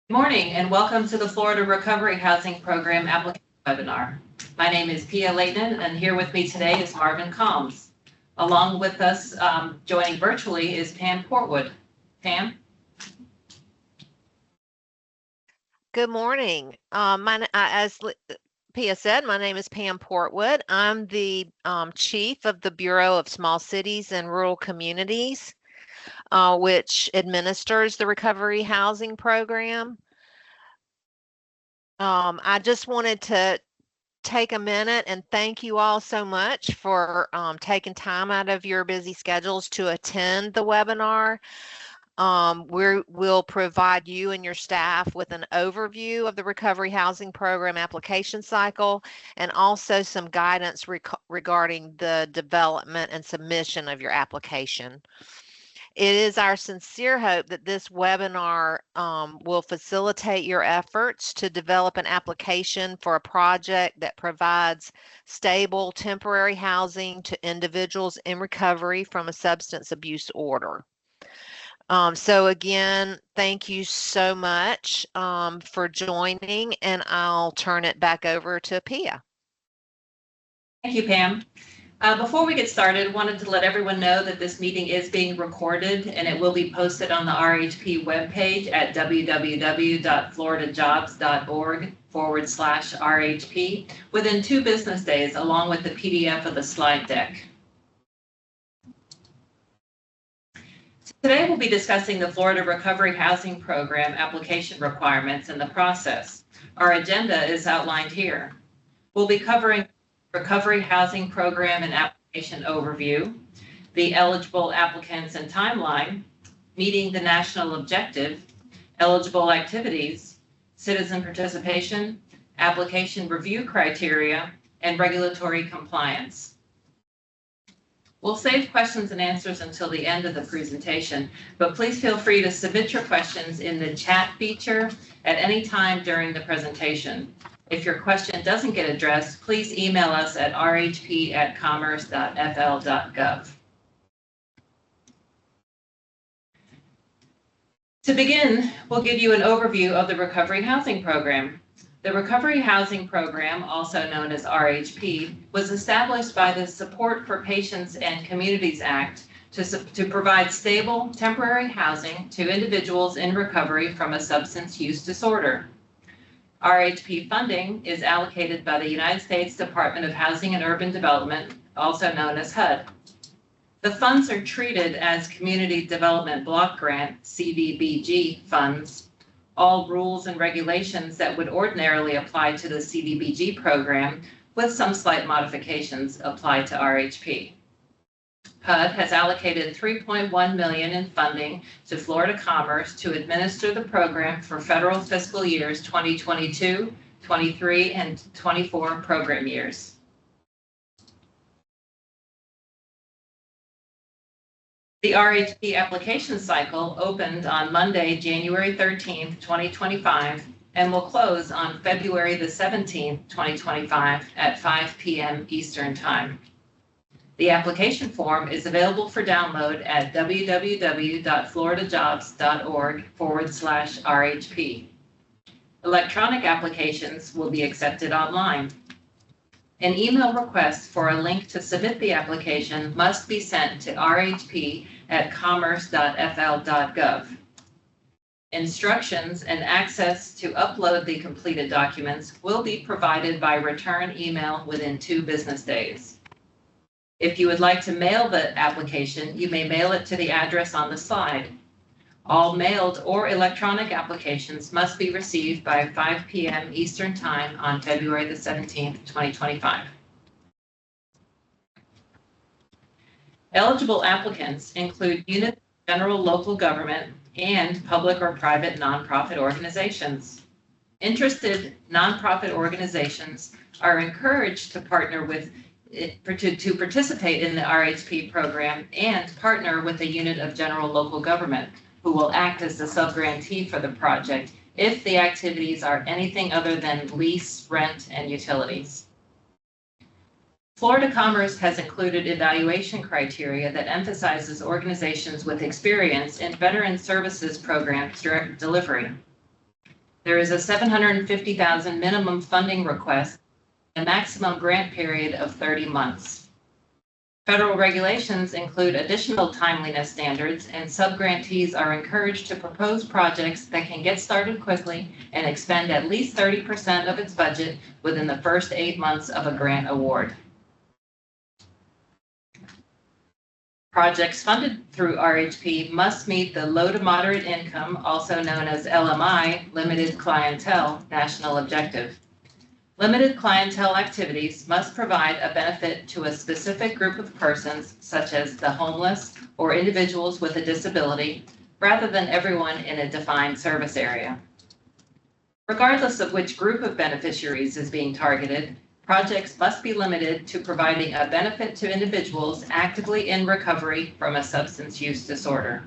Good morning and welcome to the Florida Recovery Housing Program application webinar. My name is Pia Layton and here with me today is Marvin Combs. Along with us joining virtually is Pam Portwood. Pam? Good morning. As Pia said, my name is Pam Portwood. I'm the chief of the Bureau of Small Cities and Rural Communities, which administers the Recovery Housing Program. I just wanted to take a minute and thank you all so much for taking time out of your busy schedules to attend the webinar. We'll provide you and your staff with an overview of the Recovery Housing Program application cycle and also some guidance regarding the development and submission of your application. It is our sincere hope that this webinar will facilitate your efforts to develop an application for a project that provides stable temporary housing to individuals in recovery from a substance abuse order. So again, thank you so much for joining, and I'll turn it back over to Pia. Thank you, Pam. Before we get started, I wanted to let everyone know that this meeting is being recorded and it will be posted on the RHP webpage at www.floridajobs.org/RHP within 2 business days, along with the PDF of the slide deck. Today we'll be discussing the Florida Recovery Housing Program application requirements and the process. Our agenda is outlined here. We'll be covering Recovery Housing Program and application overview, the eligible applicants and timeline, meeting the national objective, eligible activities, citizen participation, application review criteria, and regulatory compliance. We'll save questions and answers until the end of the presentation, but please feel free to submit your questions in the chat feature at any time during the presentation. If your question doesn't get addressed, please email us at rhp@commerce.fl.gov. To begin, we'll give you an overview of the Recovery Housing Program. The Recovery Housing Program, also known as RHP, was established by the Support for Patients and Communities Act to provide stable, temporary housing to individuals in recovery from a substance use disorder. RHP funding is allocated by the United States Department of Housing and Urban Development, also known as HUD. The funds are treated as Community Development Block Grant, CDBG funds. All rules and regulations that would ordinarily apply to the CDBG program, with some slight modifications, apply to RHP. HUD has allocated $3.1 million in funding to Florida Commerce to administer the program for federal fiscal years 2022, 23, and 24 program years. The RHP application cycle opened on Monday, January 13th, 2025, and will close on February the 17th, 2025 at 5 p.m. Eastern Time. The application form is available for download at www.floridajobs.org/RHP. Electronic applications will be accepted online. An email request for a link to submit the application must be sent to rhp@commerce.fl.gov. Instructions and access to upload the completed documents will be provided by return email within 2 business days. If you would like to mail the application, you may mail it to the address on the slide. All mailed or electronic applications must be received by 5 p.m. Eastern Time on February the 17th, 2025. Eligible applicants include units of general local government and public or private nonprofit organizations. Interested nonprofit organizations are encouraged to partner with to participate in the RHP program and partner with a unit of general local government who will act as the subgrantee for the project if the activities are anything other than lease, rent, and utilities. Florida Commerce has included evaluation criteria that emphasizes organizations with experience in veteran services program delivery. There is a $750,000 minimum funding request, a maximum grant period of 30 months. Federal regulations include additional timeliness standards, and subgrantees are encouraged to propose projects that can get started quickly and expend at least 30% of its budget within the first 8 months of a grant award. Projects funded through RHP must meet the low to moderate income, also known as LMI, limited clientele, national objective. Limited clientele activities must provide a benefit to a specific group of persons, such as the homeless or individuals with a disability, rather than everyone in a defined service area. Regardless of which group of beneficiaries is being targeted, projects must be limited to providing a benefit to individuals actively in recovery from a substance use disorder.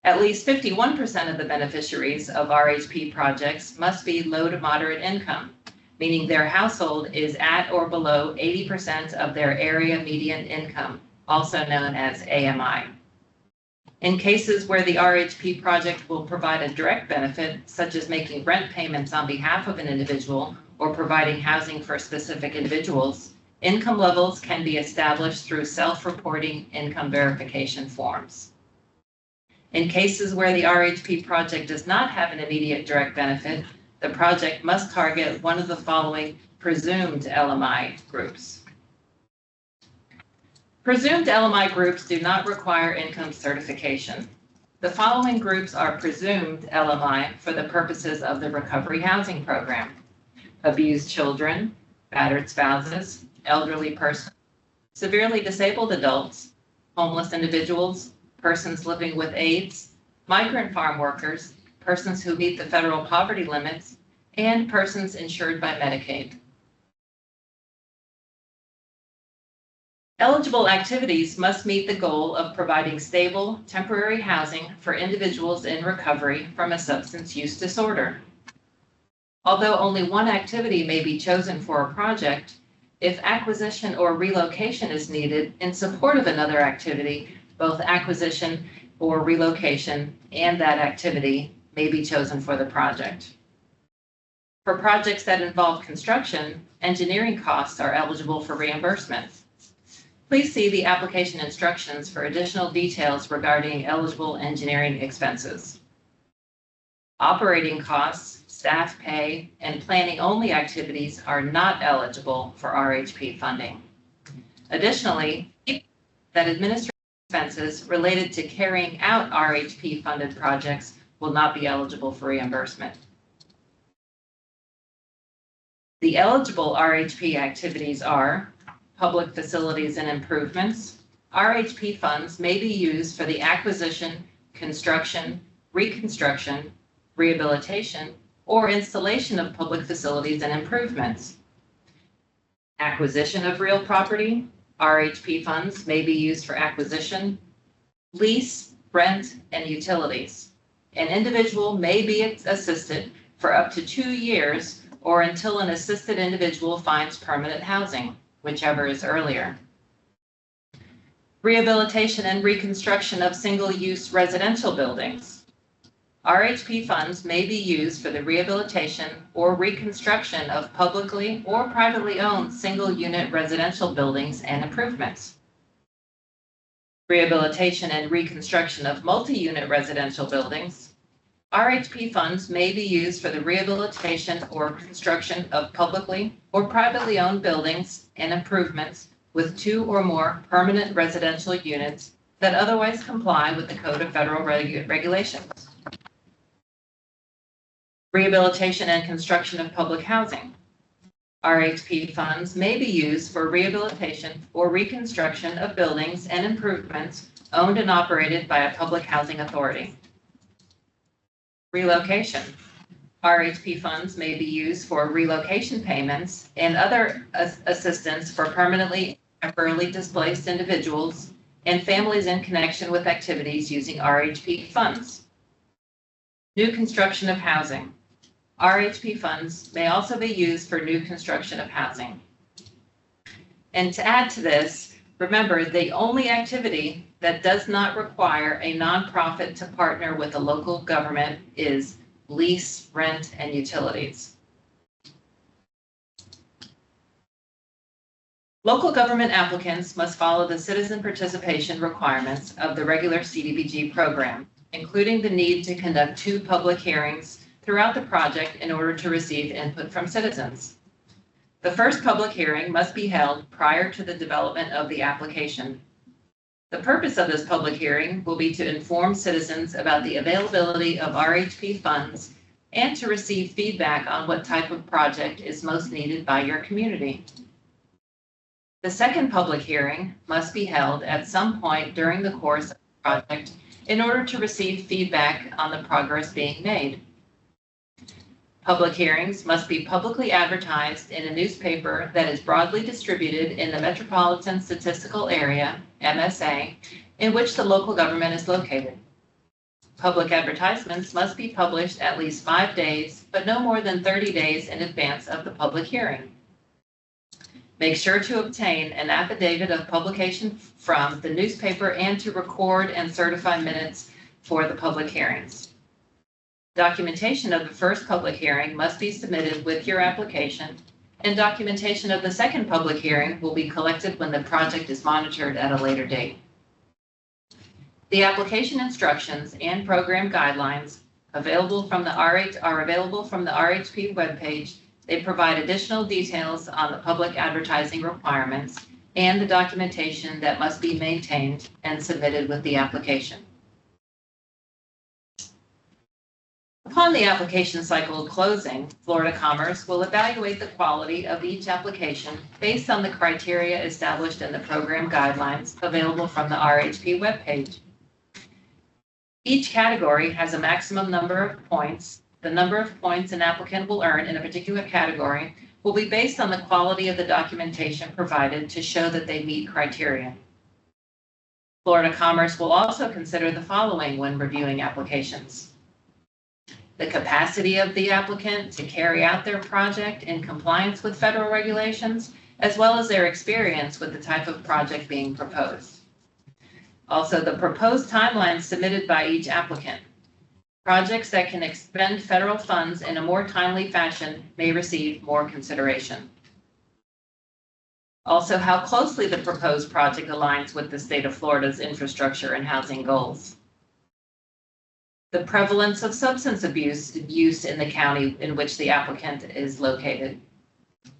At least 51% of the beneficiaries of RHP projects must be low to moderate income, meaning their household is at or below 80% of their area median income, also known as AMI. In cases where the RHP project will provide a direct benefit, such as making rent payments on behalf of an individual or providing housing for specific individuals, income levels can be established through self-reporting income verification forms. In cases where the RHP project does not have an immediate direct benefit, the project must target one of the following presumed LMI groups. Presumed LMI groups do not require income certification. The following groups are presumed LMI for the purposes of the Recovery Housing Program: abused children, battered spouses, elderly persons, severely disabled adults, homeless individuals, persons living with AIDS, migrant farm workers, persons who meet the federal poverty limits, and persons insured by Medicaid. Eligible activities must meet the goal of providing stable, temporary housing for individuals in recovery from a substance use disorder. Although only one activity may be chosen for a project, if acquisition or relocation is needed in support of another activity, both acquisition or relocation and that activity may be chosen for the project. For projects that involve construction, engineering costs are eligible for reimbursement. Please see the application instructions for additional details regarding eligible engineering expenses. Operating costs, staff pay, and planning-only activities are not eligible for RHP funding. Additionally, that administrative expenses related to carrying out RHP-funded projects will not be eligible for reimbursement. The eligible RHP activities are public facilities and improvements. RHP funds may be used for the acquisition, construction, reconstruction, rehabilitation, or installation of public facilities and improvements. Acquisition of real property. RHP funds may be used for acquisition, lease, rent, and utilities. An individual may be assisted for up to 2 years or until an assisted individual finds permanent housing, whichever is earlier. Rehabilitation and reconstruction of single-use residential buildings. RHP funds may be used for the rehabilitation or reconstruction of publicly or privately owned single-unit residential buildings and improvements. Rehabilitation and reconstruction of multi-unit residential buildings. RHP funds may be used for the rehabilitation or construction of publicly or privately owned buildings and improvements with 2 or more permanent residential units that otherwise comply with the Code of Federal Regulations. Rehabilitation and construction of public housing. RHP funds may be used for rehabilitation or reconstruction of buildings and improvements owned and operated by a public housing authority. Relocation. RHP funds may be used for relocation payments and other assistance for permanently and temporarily displaced individuals and families in connection with activities using RHP funds. New construction of housing. RHP funds may also be used for new construction of housing. And to add to this, remember, the only activity that does not require a nonprofit to partner with a local government is lease, rent, and utilities. Local government applicants must follow the citizen participation requirements of the regular CDBG program, including the need to conduct 2 public hearings throughout the project in order to receive input from citizens. The first public hearing must be held prior to the development of the application. The purpose of this public hearing will be to inform citizens about the availability of RHP funds and to receive feedback on what type of project is most needed by your community. The second public hearing must be held at some point during the course of the project in order to receive feedback on the progress being made. Public hearings must be publicly advertised in a newspaper that is broadly distributed in the Metropolitan Statistical Area, MSA, in which the local government is located. Public advertisements must be published at least 5 days, but no more than 30 days in advance of the public hearing. Make sure to obtain an affidavit of publication from the newspaper and to record and certify minutes for the public hearings. Documentation of the first public hearing must be submitted with your application, and documentation of the second public hearing will be collected when the project is monitored at a later date. The application instructions and program guidelines are available from the RHP webpage. They provide additional details on the public advertising requirements and the documentation that must be maintained and submitted with the application. Upon the application cycle closing, Florida Commerce will evaluate the quality of each application based on the criteria established in the program guidelines available from the RHP webpage. Each category has a maximum number of points. The number of points an applicant will earn in a particular category will be based on the quality of the documentation provided to show that they meet criteria. Florida Commerce will also consider the following when reviewing applications: the capacity of the applicant to carry out their project in compliance with federal regulations, as well as their experience with the type of project being proposed. Also, the proposed timeline submitted by each applicant. Projects that can expend federal funds in a more timely fashion may receive more consideration. Also, how closely the proposed project aligns with the state of Florida's infrastructure and housing goals. The prevalence of substance abuse use in the county in which the applicant is located.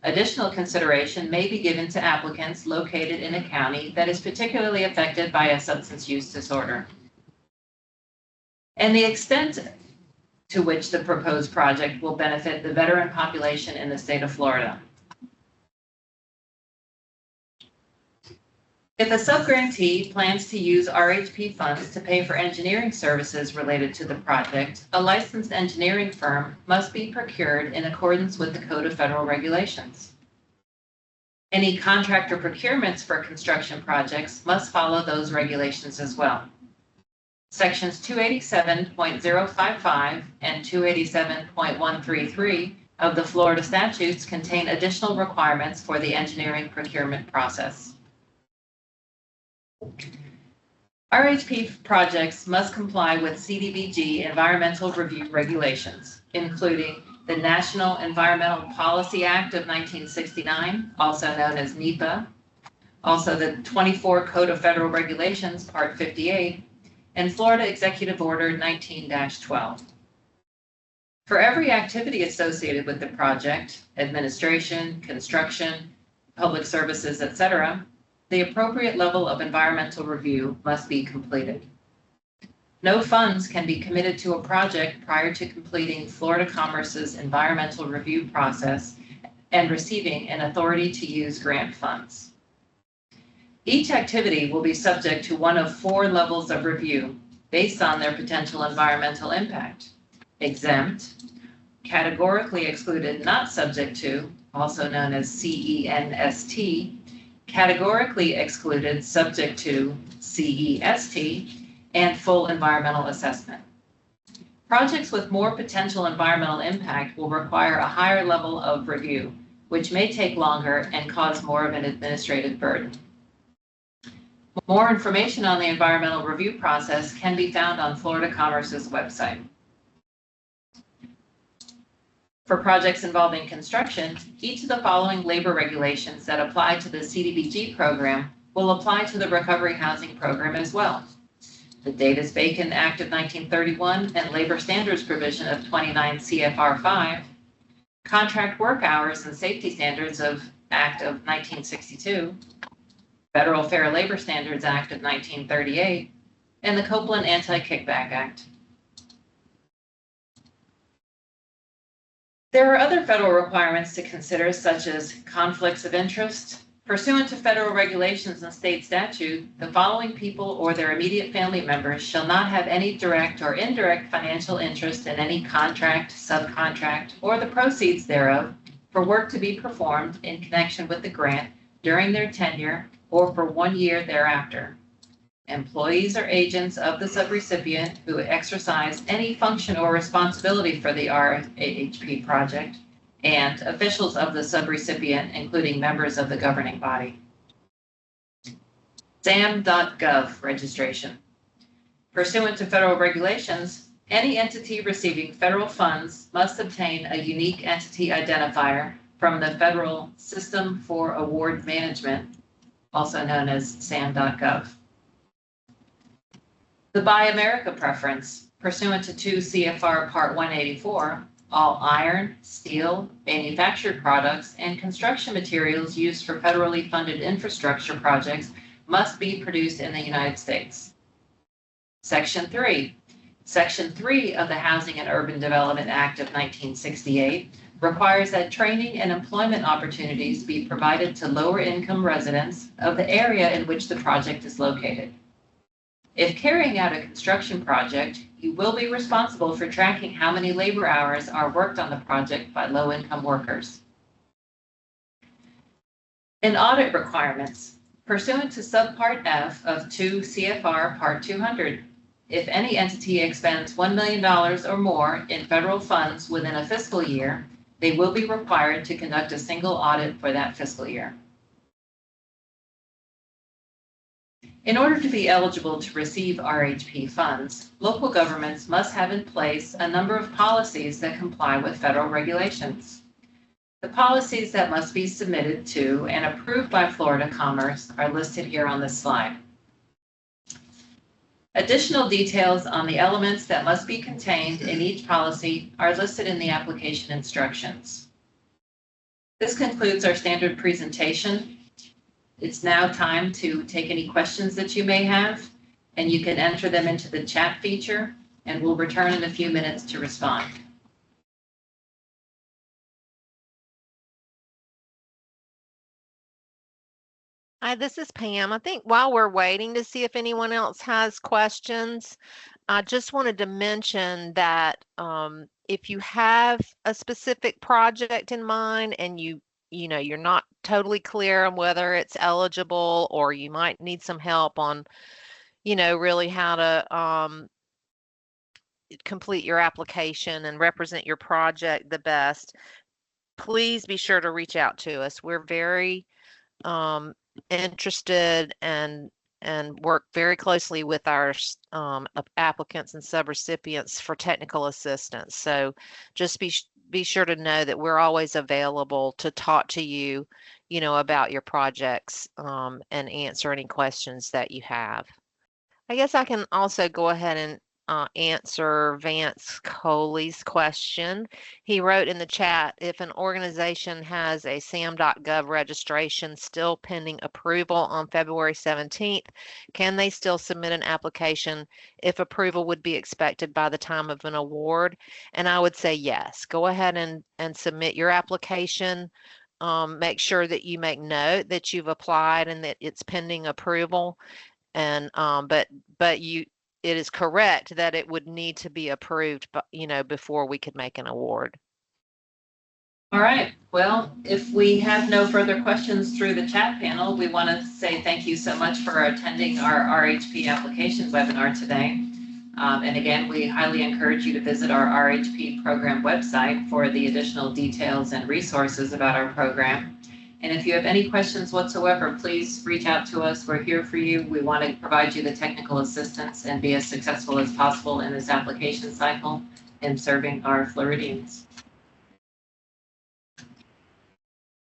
Additional consideration may be given to applicants located in a county that is particularly affected by a substance use disorder. And the extent to which the proposed project will benefit the veteran population in the state of Florida. If a subgrantee plans to use RHP funds to pay for engineering services related to the project, a licensed engineering firm must be procured in accordance with the Code of Federal Regulations. Any contractor procurements for construction projects must follow those regulations as well. Sections 287.055 and 287.133 of the Florida statutes contain additional requirements for the engineering procurement process. RHP projects must comply with CDBG environmental review regulations, including the National Environmental Policy Act of 1969, also known as NEPA, also the 24 Code of Federal Regulations, Part 58, and Florida Executive Order 19-12. For every activity associated with the project, administration, construction, public services, etc., the appropriate level of environmental review must be completed. No funds can be committed to a project prior to completing Florida Commerce's environmental review process and receiving an authority to use grant funds. Each activity will be subject to one of 4 levels of review based on their potential environmental impact: exempt, categorically excluded, not subject to, also known as CENST, categorically excluded, subject to, CEST, and full environmental assessment. Projects with more potential environmental impact will require a higher level of review, which may take longer and cause more of an administrative burden. More information on the environmental review process can be found on Florida Commerce's website. For projects involving construction, each of the following labor regulations that apply to the CDBG program will apply to the Recovery Housing Program as well. The Davis-Bacon Act of 1931 and Labor Standards Provision of 29 CFR 5, Contract Work Hours and Safety Standards of Act of 1962, Federal Fair Labor Standards Act of 1938, and the Copeland Anti-Kickback Act. There are other federal requirements to consider, such as conflicts of interest. Pursuant to federal regulations and state statute, the following people or their immediate family members shall not have any direct or indirect financial interest in any contract, subcontract, or the proceeds thereof for work to be performed in connection with the grant during their tenure or for 1 year thereafter. Employees or agents of the subrecipient who exercise any function or responsibility for the RAHP project, and officials of the subrecipient, including members of the governing body. SAM.gov registration. Pursuant to federal regulations, any entity receiving federal funds must obtain a unique entity identifier from the Federal System for Award Management, also known as SAM.gov. The Buy America preference. Pursuant to 2 CFR Part 184, all iron, steel, manufactured products, and construction materials used for federally funded infrastructure projects must be produced in the United States. Section 3. Section 3 of the Housing and Urban Development Act of 1968 requires that training and employment opportunities be provided to lower-income residents of the area in which the project is located. If carrying out a construction project, you will be responsible for tracking how many labor hours are worked on the project by low-income workers. And audit requirements. Pursuant to Subpart F of 2 CFR Part 200, if any entity expends $1 million or more in federal funds within a fiscal year, they will be required to conduct a single audit for that fiscal year. In order to be eligible to receive RHP funds, local governments must have in place a number of policies that comply with federal regulations. The policies that must be submitted to and approved by Florida Commerce are listed here on this slide. Additional details on the elements that must be contained in each policy are listed in the application instructions. This concludes our standard presentation. It's now time to take any questions that you may have, and you can enter them into the chat feature, and we'll return in a few minutes to respond. Hi, this is Pam. I think while we're waiting to see if anyone else has questions, I just wanted to mention that if you have a specific project in mind and you're not totally clear on whether it's eligible, or you might need some help on, really how to complete your application and represent your project the best, please be sure to reach out to us. We're very interested and work very closely with our applicants and subrecipients for technical assistance. So just be sure to know that we're always available to talk to you, about your projects and answer any questions that you have. I guess I can also go ahead and answer Vance Coley's question. He wrote in the chat, if an organization has a SAM.gov registration still pending approval on February 17th, can they still submit an application if approval would be expected by the time of an award? And I would say yes. Go ahead and submit your application. Make sure that you make note that you've applied and that it's pending approval. And it is correct that it would need to be approved, before we could make an award. All right. Well, if we have no further questions through the chat panel, we want to say thank you so much for attending our RHP application webinar today. And again, we highly encourage you to visit our RHP program website for the additional details and resources about our program. And if you have any questions whatsoever, please reach out to us. We're here for you. We want to provide you the technical assistance and be as successful as possible in this application cycle in serving our Floridians.